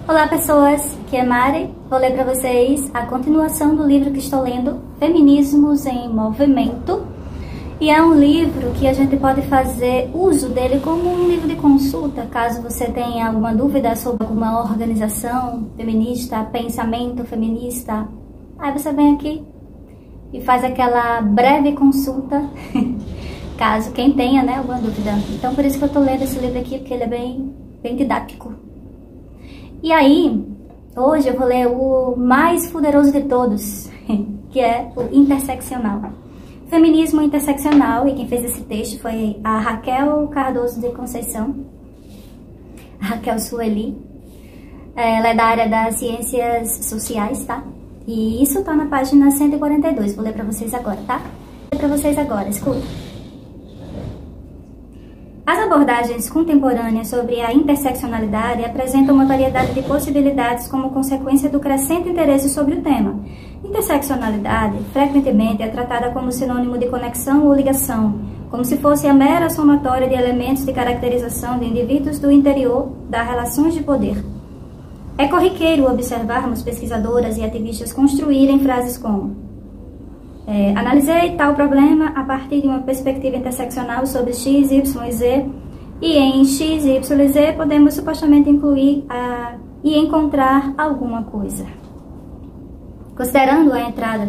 Olá pessoas, aqui é Mari, vou ler para vocês a continuação do livro que estou lendo, Feminismos em Movimento. E é um livro que a gente pode fazer uso dele como um livro de consulta, caso você tenha alguma dúvida sobre alguma organização feminista, pensamento feminista. Aí você vem aqui e faz aquela breve consulta, caso quem tenha, né, alguma dúvida. Então por isso que eu tô lendo esse livro aqui, porque ele é bem didático. E aí, hoje eu vou ler o mais poderoso de todos, que é o interseccional. Feminismo interseccional, e quem fez esse texto foi a Raquel Cardoso de Conceição, a Raquel Sueli. Ela é da área das ciências sociais, tá? E isso tá na página 142, vou ler pra vocês agora, tá? Vou ler pra vocês agora, escuta. As abordagens contemporâneas sobre a interseccionalidade apresentam uma variedade de possibilidades como consequência do crescente interesse sobre o tema. Interseccionalidade frequentemente é tratada como sinônimo de conexão ou ligação, como se fosse a mera somatória de elementos de caracterização de indivíduos do interior das relações de poder. É corriqueiro observarmos pesquisadoras e ativistas construírem frases como analisei tal problema a partir de uma perspectiva interseccional sobre X, Y e Z, e em X, Y e Z podemos supostamente incluir e encontrar alguma coisa. Considerando a entrada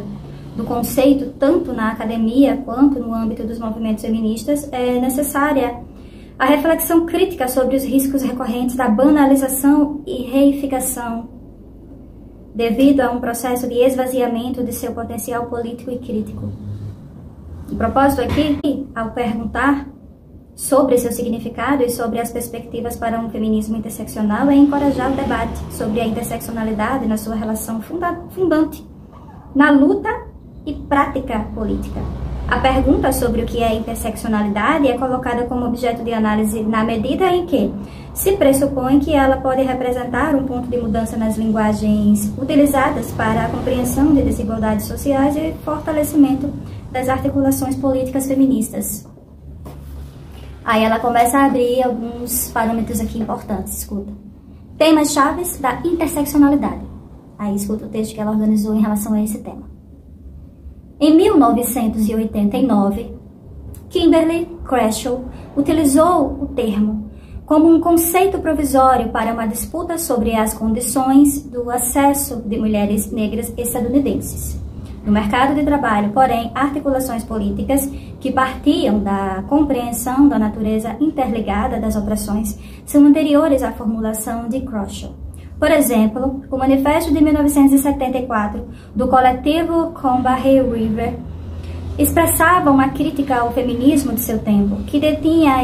do conceito tanto na academia quanto no âmbito dos movimentos feministas, é necessária a reflexão crítica sobre os riscos recorrentes da banalização e reificação devido a um processo de esvaziamento de seu potencial político e crítico. O propósito aqui, ao perguntar sobre seu significado e sobre as perspectivas para um feminismo interseccional, é encorajar o debate sobre a interseccionalidade na sua relação fundante na luta e prática política. A pergunta sobre o que é interseccionalidade é colocada como objeto de análise na medida em que se pressupõe que ela pode representar um ponto de mudança nas linguagens utilizadas para a compreensão de desigualdades sociais e fortalecimento das articulações políticas feministas. Aí ela começa a abrir alguns parâmetros aqui importantes, escuta. Temas chaves da interseccionalidade. Aí escuta o texto que ela organizou em relação a esse tema. Em 1989, Kimberly Crenshaw utilizou o termo como um conceito provisório para uma disputa sobre as condições do acesso de mulheres negras estadunidenses no mercado de trabalho, porém, articulações políticas que partiam da compreensão da natureza interligada das opressões são anteriores à formulação de Crenshaw. Por exemplo, o Manifesto de 1974 do coletivo Combahee River expressava uma crítica ao feminismo de seu tempo, que detinha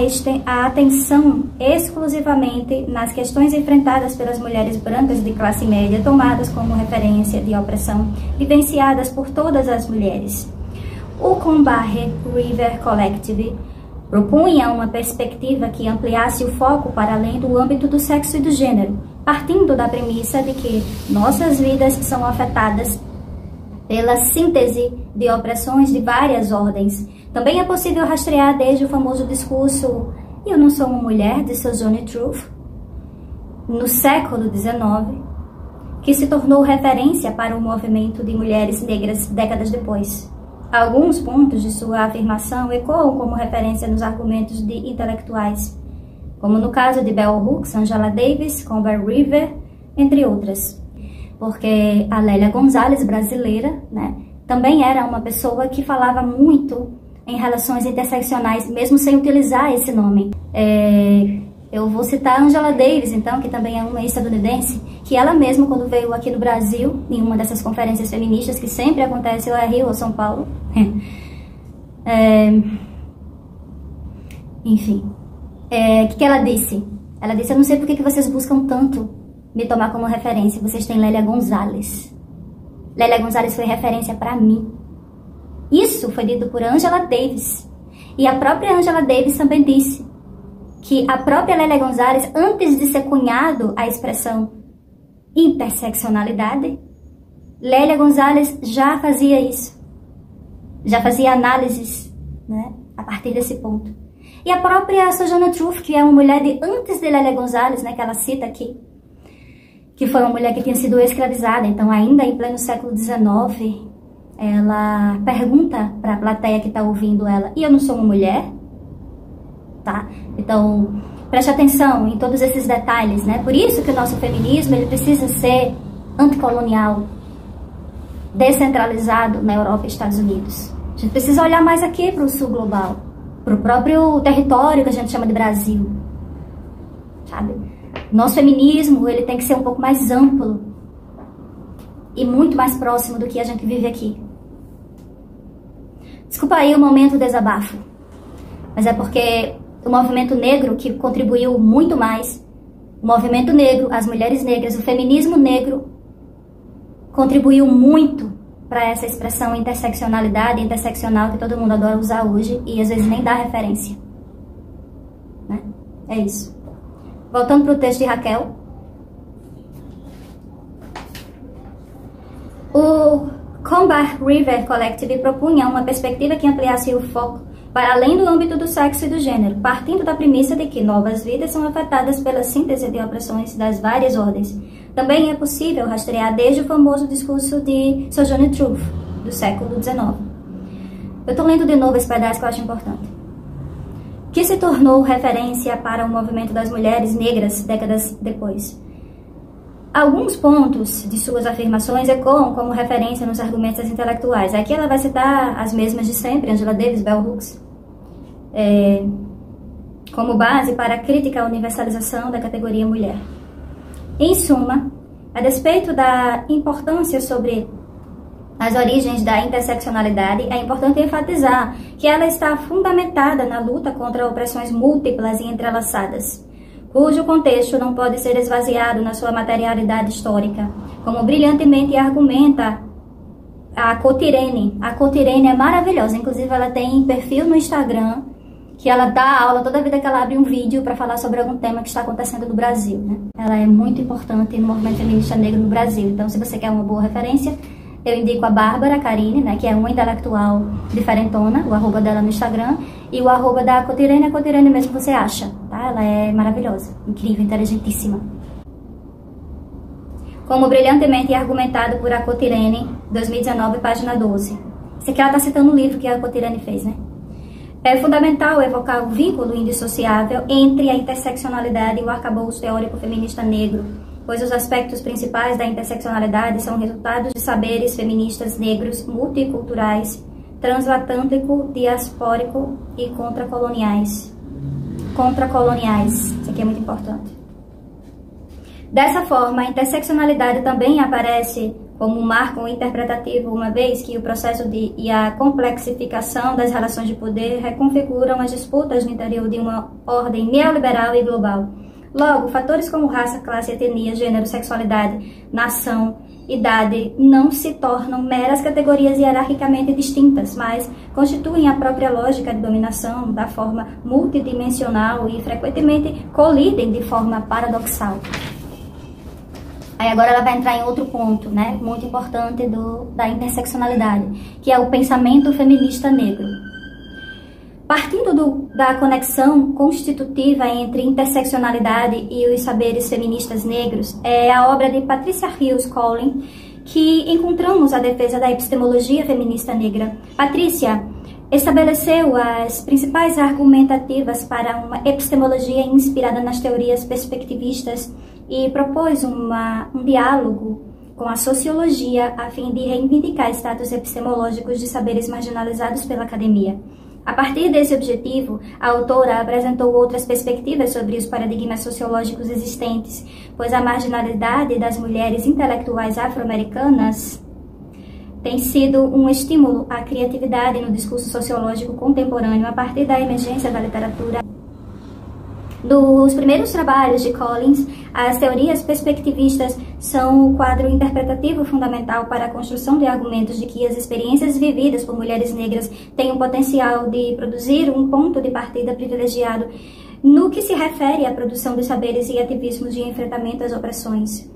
a atenção exclusivamente nas questões enfrentadas pelas mulheres brancas de classe média, tomadas como referência de opressão, vivenciadas por todas as mulheres. O Combahee River Collective propunha uma perspectiva que ampliasse o foco para além do âmbito do sexo e do gênero, partindo da premissa de que nossas vidas são afetadas pela síntese de opressões de várias ordens. Também é possível rastrear desde o famoso discurso "Eu não sou uma mulher", de Sojourner Truth, no século XIX, que se tornou referência para o movimento de mulheres negras décadas depois. Alguns pontos de sua afirmação ecoam como referência nos argumentos de intelectuais, como no caso de Bell Hooks, Angela Davis, Combahee River, entre outras. Porque a Lélia Gonzalez, brasileira, né, também era uma pessoa que falava muito em relações interseccionais, mesmo sem utilizar esse nome. Eu vou citar Angela Davis, então, que também é uma estadunidense, que ela mesma, quando veio aqui no Brasil, em uma dessas conferências feministas que sempre acontece, ou é Rio ou São Paulo, enfim, o que ela disse? Ela disse: eu não sei por que vocês buscam tanto me tomar como referência, vocês têm Lélia Gonzalez. Lélia Gonzalez foi referência para mim. Isso foi dito por Angela Davis. E a própria Angela Davis também disse que a própria Lélia Gonzalez, antes de ser cunhado a expressão interseccionalidade, Lélia Gonzalez já fazia isso. Já fazia análises, né, a partir desse ponto. E a própria Sojourner Truth, que é uma mulher de antes de Lélia Gonzalez, né, que ela cita aqui, que foi uma mulher que tinha sido escravizada. Então, ainda em pleno século XIX, ela pergunta para a plateia que está ouvindo ela: e eu não sou uma mulher? Tá? Então, preste atenção em todos esses detalhes, né? Por isso que o nosso feminismo ele precisa ser anticolonial, descentralizado na Europa e Estados Unidos. A gente precisa olhar mais aqui para o sul global, para o próprio território que a gente chama de Brasil, sabe? Nosso feminismo ele tem que ser um pouco mais amplo e muito mais próximo do que a gente vive aqui. Desculpa aí o momento desabafo, mas é porque o movimento negro que contribuiu muito mais, o movimento negro, as mulheres negras, o feminismo negro contribuiu muito para essa expressão interseccionalidade, interseccional que todo mundo adora usar hoje e às vezes nem dá referência, né? É isso. Voltando para o texto de Raquel, o Combar River Collective propunha uma perspectiva que ampliasse o foco para além do âmbito do sexo e do gênero, partindo da premissa de que novas vidas são afetadas pela síntese de opressões das várias ordens. Também é possível rastrear desde o famoso discurso de Sojourner Truth, do século XIX. Eu estou lendo de novo esse pedaço que eu acho importante. Que se tornou referência para o movimento das mulheres negras décadas depois. Alguns pontos de suas afirmações ecoam como referência nos argumentos das intelectuais. Aqui ela vai citar as mesmas de sempre, Angela Davis, Bell Hooks, como base para a crítica à universalização da categoria mulher. Em suma, a despeito da importância sobre as origens da interseccionalidade, é importante enfatizar que ela está fundamentada na luta contra opressões múltiplas e entrelaçadas, cujo contexto não pode ser esvaziado na sua materialidade histórica, como brilhantemente argumenta a Cotirene. A Cotirene é maravilhosa, inclusive ela tem perfil no Instagram, que ela dá aula toda vida que ela abre um vídeo para falar sobre algum tema que está acontecendo no Brasil, né? Ela é muito importante no movimento feminista negro no Brasil. Então, se você quer uma boa referência, eu indico a Bárbara Carine, né, que é uma intelectual diferentona, o arroba dela no Instagram, e o arroba da Cotirene, a Cotirene mesmo você acha, tá? Ela é maravilhosa, incrível, inteligentíssima. Como brilhantemente argumentado por a Cotirene, 2019, página 12. Isso aqui ela está citando o livro que a Cotirene fez, né? É fundamental evocar o vínculo indissociável entre a interseccionalidade e o arcabouço teórico feminista negro, pois os aspectos principais da interseccionalidade são resultados de saberes feministas negros, multiculturais, transatlântico, diaspórico e contracoloniais. Isso aqui é muito importante. Dessa forma, a interseccionalidade também aparece como um marco interpretativo, uma vez que o processo e a complexificação das relações de poder reconfiguram as disputas no interior de uma ordem neoliberal e global. Logo, fatores como raça, classe, etnia, gênero, sexualidade, nação, idade não se tornam meras categorias hierarquicamente distintas, mas constituem a própria lógica de dominação da forma multidimensional e frequentemente colidem de forma paradoxal. Aí agora ela vai entrar em outro ponto, né, muito importante da interseccionalidade, que é o pensamento feminista negro. Partindo da conexão constitutiva entre interseccionalidade e os saberes feministas negros, é a obra de Patricia Hill Collins que encontramos a defesa da epistemologia feminista negra. Patricia estabeleceu as principais argumentativas para uma epistemologia inspirada nas teorias perspectivistas e propôs um diálogo com a sociologia a fim de reivindicar status epistemológicos de saberes marginalizados pela academia. A partir desse objetivo, a autora apresentou outras perspectivas sobre os paradigmas sociológicos existentes, pois a marginalidade das mulheres intelectuais afro-americanas tem sido um estímulo à criatividade no discurso sociológico contemporâneo a partir da emergência da literatura. Dos primeiros trabalhos de Collins, as teorias perspectivistas são o quadro interpretativo fundamental para a construção de argumentos de que as experiências vividas por mulheres negras têm o potencial de produzir um ponto de partida privilegiado no que se refere à produção dos saberes e ativismos de enfrentamento às opressões.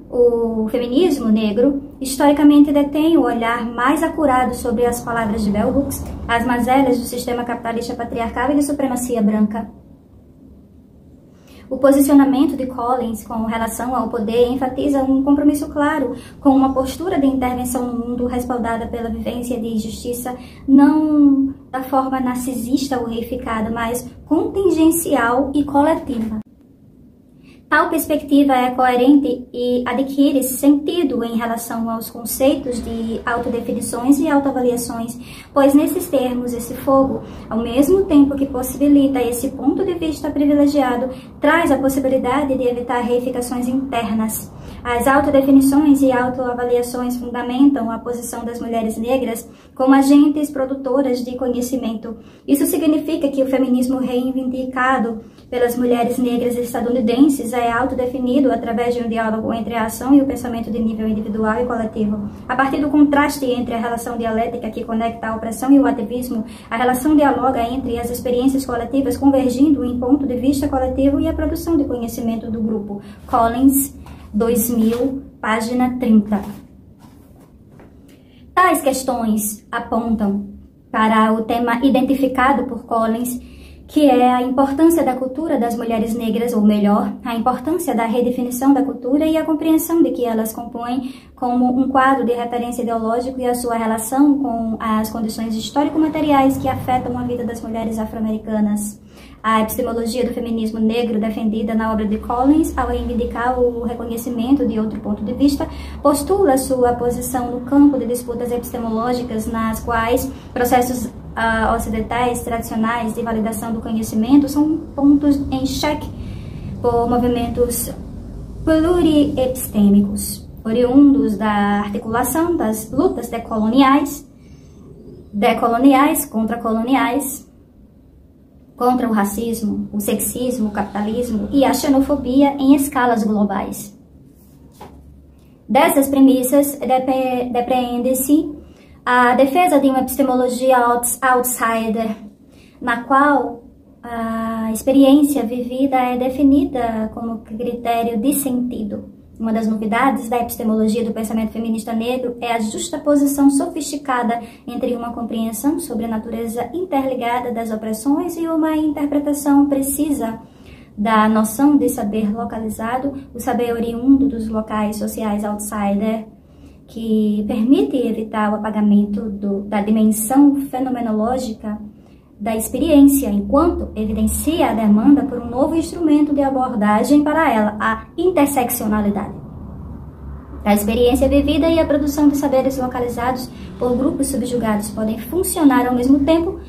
O feminismo negro, historicamente, detém o olhar mais acurado sobre as palavras de Bell Hooks, as mazelas do sistema capitalista patriarcal e de supremacia branca. O posicionamento de Collins com relação ao poder enfatiza um compromisso claro com uma postura de intervenção no mundo respaldada pela vivência de justiça, não da forma narcisista ou reificada, mas contingencial e coletiva. Tal perspectiva é coerente e adquire sentido em relação aos conceitos de autodefinições e autoavaliações, pois nesses termos esse fogo, ao mesmo tempo que possibilita esse ponto de vista privilegiado, traz a possibilidade de evitar reificações internas. As autodefinições e autoavaliações fundamentam a posição das mulheres negras como agentes produtoras de conhecimento. Isso significa que o feminismo reivindicado pelas mulheres negras estadunidenses é autodefinido através de um diálogo entre a ação e o pensamento de nível individual e coletivo. A partir do contraste entre a relação dialética que conecta a opressão e o ativismo, a relação dialoga entre as experiências coletivas convergindo em ponto de vista coletivo e a produção de conhecimento do grupo. Collins, 2000, página 30. Tais questões apontam para o tema identificado por Collins, que é a importância da cultura das mulheres negras, ou melhor, a importância da redefinição da cultura e a compreensão de que elas compõem como um quadro de referência ideológico e a sua relação com as condições histórico-materiais que afetam a vida das mulheres afro-americanas. A epistemologia do feminismo negro defendida na obra de Collins, ao reivindicar o reconhecimento de outro ponto de vista, postula sua posição no campo de disputas epistemológicas nas quais processos ocidentais tradicionais de validação do conhecimento são pontos em xeque por movimentos pluriepistêmicos, oriundos da articulação das lutas decoloniais, contracoloniais, contra o racismo, o sexismo, o capitalismo e a xenofobia em escalas globais. Dessas premissas depreende-se a defesa de uma epistemologia outsider, na qual a experiência vivida é definida como critério de sentido. Uma das novidades da epistemologia do pensamento feminista negro é a justaposição sofisticada entre uma compreensão sobre a natureza interligada das opressões e uma interpretação precisa da noção de saber localizado, o saber oriundo dos locais sociais outsider, que permite evitar o apagamento da dimensão fenomenológica da experiência, enquanto evidencia a demanda por um novo instrumento de abordagem para ela, a interseccionalidade. A experiência vivida e a produção de saberes localizados por grupos subjugados podem funcionar ao mesmo tempo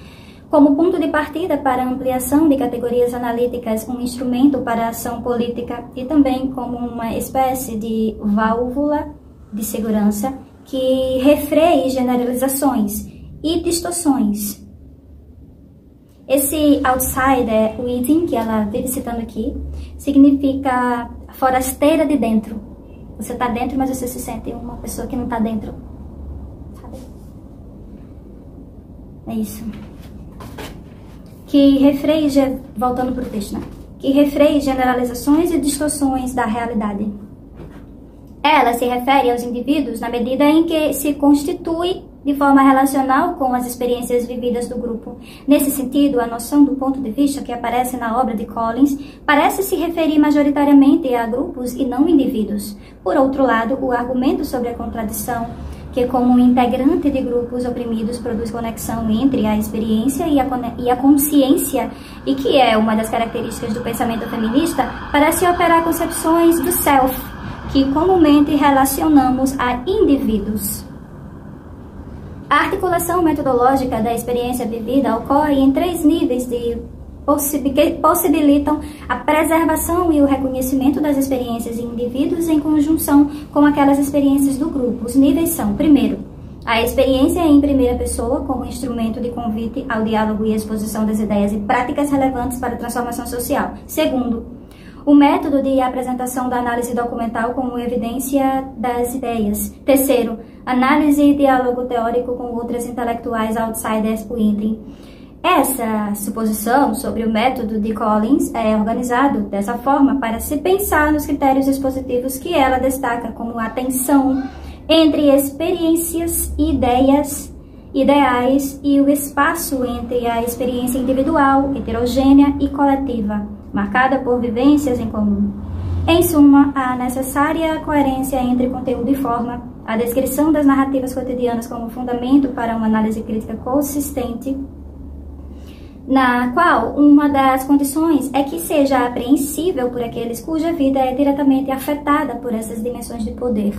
como ponto de partida para a ampliação de categorias analíticas, um instrumento para a ação política e também como uma espécie de válvula de segurança que refreie generalizações e distorções. Esse outsider, o item que ela vive citando aqui, significa forasteira de dentro. Você está dentro, mas você se sente uma pessoa que não está dentro. Sabe? É isso. Que refreie, voltando para o texto, né? Que refreie generalizações e distorções da realidade. Ela se refere aos indivíduos na medida em que se constitui de forma relacional com as experiências vividas do grupo. Nesse sentido, a noção do ponto de vista que aparece na obra de Collins parece se referir majoritariamente a grupos e não indivíduos. Por outro lado, o argumento sobre a contradição, que como integrante de grupos oprimidos produz conexão entre a experiência e a consciência, e que é uma das características do pensamento feminista, parece operar concepções do self, que comumente relacionamos a indivíduos. A articulação metodológica da experiência vivida ocorre em 3 níveis que possibilitam a preservação e o reconhecimento das experiências de indivíduos em conjunção com aquelas experiências do grupo. Os níveis são, primeiro, a experiência em primeira pessoa como instrumento de convite ao diálogo e exposição das ideias e práticas relevantes para a transformação social. Segundo, o método de apresentação da análise documental como evidência das ideias. Terceiro, análise e diálogo teórico com outras intelectuais outsiders, o item. Essa suposição sobre o método de Collins é organizado dessa forma para se pensar nos critérios expositivos que ela destaca como a tensão entre experiências e ideais e o espaço entre a experiência individual, heterogênea e coletiva. marcada por vivências em comum. Em suma, a necessária coerência entre conteúdo e forma, a descrição das narrativas cotidianas como fundamento para uma análise crítica consistente, na qual uma das condições é que seja apreensível por aqueles cuja vida é diretamente afetada por essas dimensões de poder.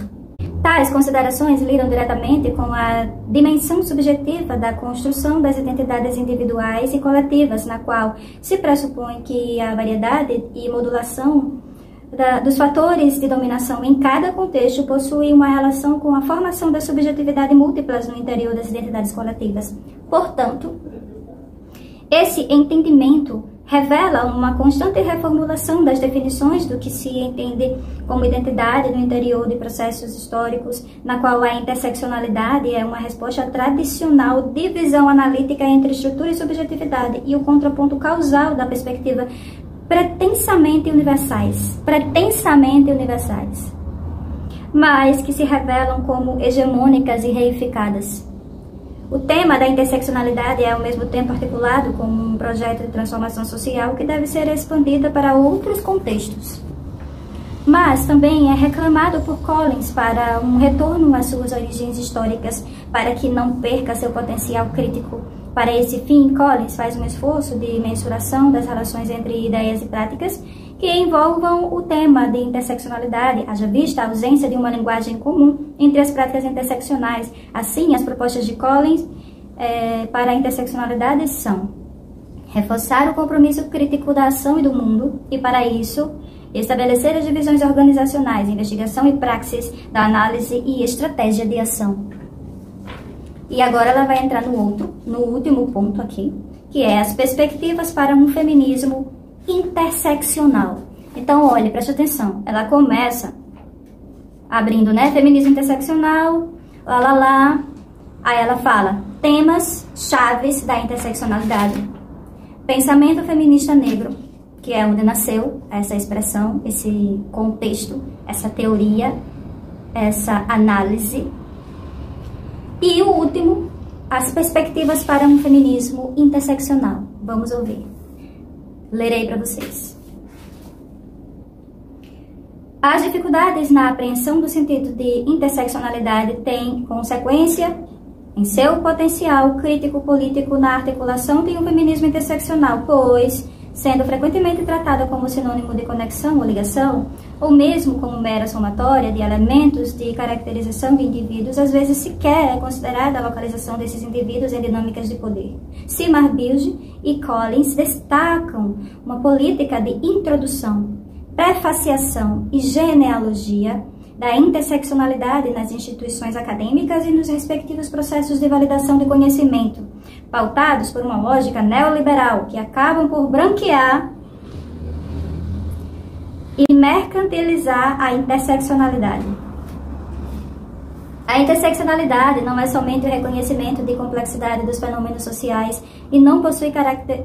Tais considerações lidam diretamente com a dimensão subjetiva da construção das identidades individuais e coletivas, na qual se pressupõe que a variedade e modulação dos fatores de dominação em cada contexto possui uma relação com a formação da subjetividade múltiplas no interior das identidades coletivas. Portanto, esse entendimento revela uma constante reformulação das definições do que se entende como identidade no interior de processos históricos, na qual a interseccionalidade é uma resposta à tradicional divisão analítica entre estrutura e subjetividade e o contraponto causal da perspectiva pretensamente universais, mas que se revelam como hegemônicas e reificadas. O tema da interseccionalidade é ao mesmo tempo articulado como um projeto de transformação social que deve ser expandida para outros contextos. Mas também é reclamado por Collins para um retorno às suas origens históricas, para que não perca seu potencial crítico. Para esse fim, Collins faz um esforço de mensuração das relações entre ideias e práticas que envolvam o tema de interseccionalidade, haja vista a ausência de uma linguagem comum entre as práticas interseccionais. Assim, as propostas de Collins para a interseccionalidade são reforçar o compromisso crítico da ação e do mundo, e para isso, estabelecer as divisões organizacionais, investigação e praxis da análise e estratégia de ação. E agora ela vai entrar no último ponto aqui, que é as perspectivas para um feminismo interseccional. Então, olhe, preste atenção. Ela começa abrindo, né? Feminismo interseccional, Aí ela fala temas chaves da interseccionalidade. Pensamento feminista negro, que é onde nasceu essa expressão, esse contexto, essa teoria, essa análise. E o último, as perspectivas para um feminismo interseccional. Vamos ouvir. Lerei para vocês. As dificuldades na apreensão do sentido de interseccionalidade têm consequência em seu potencial crítico-político na articulação de um feminismo interseccional, pois, sendo frequentemente tratada como sinônimo de conexão ou ligação, ou mesmo como mera somatória de elementos de caracterização de indivíduos, às vezes sequer é considerada a localização desses indivíduos em dinâmicas de poder. Seymour Bilge e Collins destacam uma política de introdução, prefaciação e genealogia da interseccionalidade nas instituições acadêmicas e nos respectivos processos de validação de conhecimento, pautados por uma lógica neoliberal que acabam por branquear e mercantilizar a interseccionalidade. A interseccionalidade não é somente o reconhecimento de complexidade dos fenômenos sociais e não possui caráter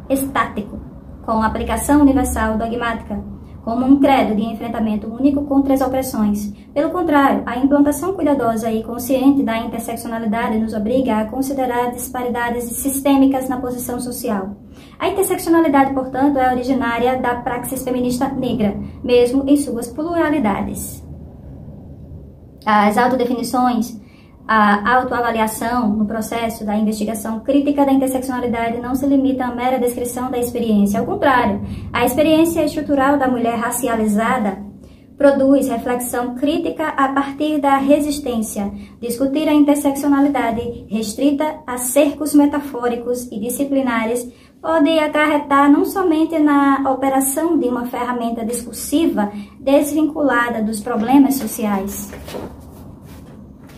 estático, com aplicação universal dogmática, como um credo de enfrentamento único contra as opressões. Pelo contrário, a implantação cuidadosa e consciente da interseccionalidade nos obriga a considerar disparidades sistêmicas na posição social. A interseccionalidade, portanto, é originária da praxis feminista negra, mesmo em suas pluralidades. As autodefinições, a autoavaliação no processo da investigação crítica da interseccionalidade não se limita à mera descrição da experiência. Ao contrário, a experiência estrutural da mulher racializada produz reflexão crítica a partir da resistência. Discutir a interseccionalidade restrita a cercos metafóricos e disciplinares pode acarretar não somente na operação de uma ferramenta discursiva desvinculada dos problemas sociais,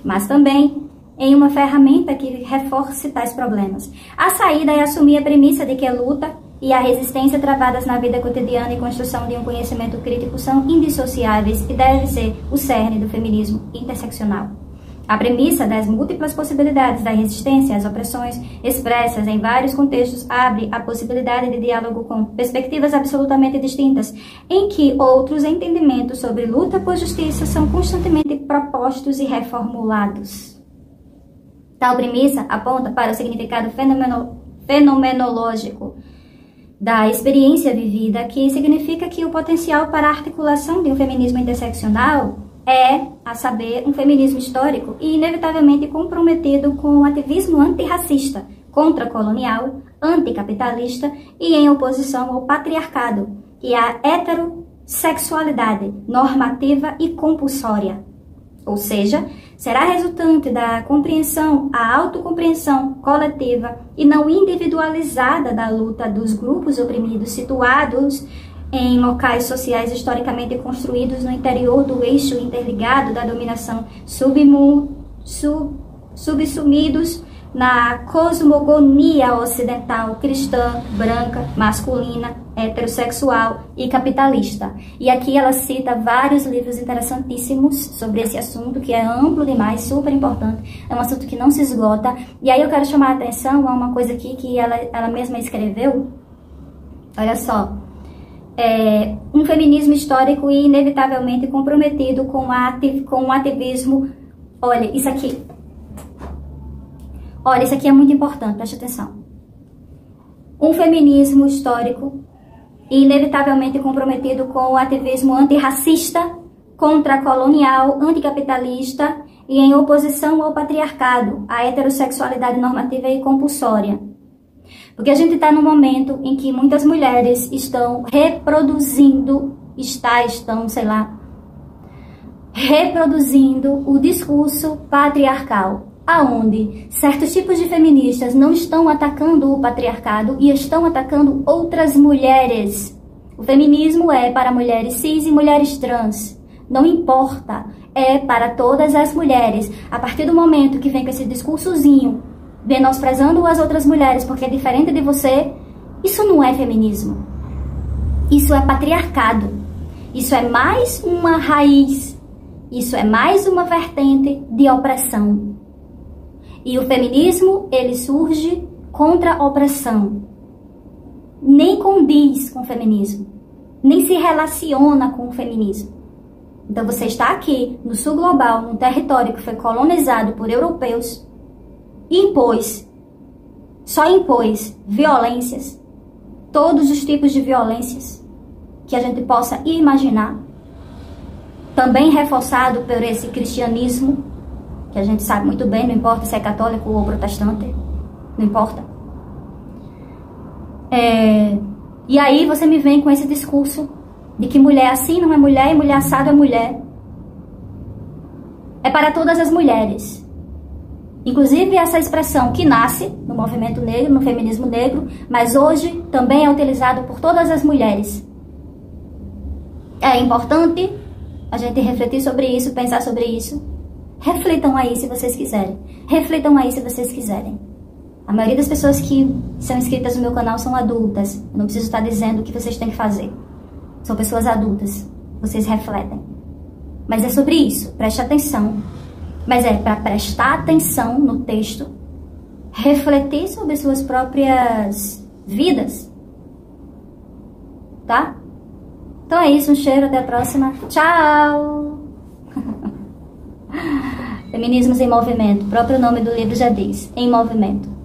mas também em uma ferramenta que reforce tais problemas. A saída é assumir a premissa de que a luta e a resistência travadas na vida cotidiana e construção de um conhecimento crítico são indissociáveis e deve ser o cerne do feminismo interseccional. A premissa das múltiplas possibilidades da resistência às opressões expressas em vários contextos abre a possibilidade de diálogo com perspectivas absolutamente distintas, em que outros entendimentos sobre luta por justiça são constantemente propostos e reformulados. Tal premissa aponta para o significado fenomenológico da experiência vivida, que significa que o potencial para a articulação de um feminismo interseccional é, a saber, um feminismo histórico e inevitavelmente comprometido com o ativismo antirracista, contracolonial, anticapitalista e em oposição ao patriarcado e à heterossexualidade normativa e compulsória. Ou seja, será resultante da compreensão, a autocompreensão coletiva e não individualizada da luta dos grupos oprimidos situados em locais sociais historicamente construídos no interior do eixo interligado da dominação subsumidos na cosmogonia ocidental, cristã, branca, masculina, heterossexual e capitalista. E aqui ela cita vários livros interessantíssimos sobre esse assunto, que é amplo demais, super importante, é um assunto que não se esgota. E aí eu quero chamar a atenção a uma coisa aqui que ela mesma escreveu. Olha só. Um feminismo histórico e inevitavelmente comprometido com o ativismo. Olha, isso aqui. Olha, isso aqui é muito importante, preste atenção. Um feminismo histórico e inevitavelmente comprometido com o ativismo antirracista, contracolonial, anticapitalista e em oposição ao patriarcado, à heterossexualidade normativa e compulsória. Porque a gente está num momento em que muitas mulheres estão reproduzindo o discurso patriarcal, aonde certos tipos de feministas não estão atacando o patriarcado e estão atacando outras mulheres. O feminismo é para mulheres cis e mulheres trans. Não importa, é para todas as mulheres. A partir do momento que vem com esse discursozinho, menosprezando as outras mulheres porque é diferente de você, isso não é feminismo. Isso é patriarcado. Isso é mais uma raiz. Isso é mais uma vertente de opressão. E o feminismo, ele surge contra a opressão. Nem condiz com o feminismo. Nem se relaciona com o feminismo. Então você está aqui, no sul global, num território que foi colonizado por europeus, só impôs violências, todos os tipos de violências que a gente possa imaginar, também reforçado por esse cristianismo, que a gente sabe muito bem, não importa se é católico ou protestante, não importa. E aí você me vem com esse discurso de que mulher assim não é mulher e mulher assado é mulher. É para todas as mulheres. Inclusive essa expressão que nasce no movimento negro, no feminismo negro, mas hoje também é utilizado por todas as mulheres. É importante a gente refletir sobre isso, pensar sobre isso. Reflitam aí se vocês quiserem. Reflitam aí se vocês quiserem. A maioria das pessoas que são inscritas no meu canal são adultas. Eu não preciso estar dizendo o que vocês têm que fazer. São pessoas adultas. Vocês refletem. Mas é sobre isso. Preste atenção. Mas é para prestar atenção no texto, refletir sobre suas próprias vidas. Tá? Então é isso. Um cheiro. Até a próxima. Tchau! Feminismos em Movimento, o próprio nome do livro já diz, em movimento.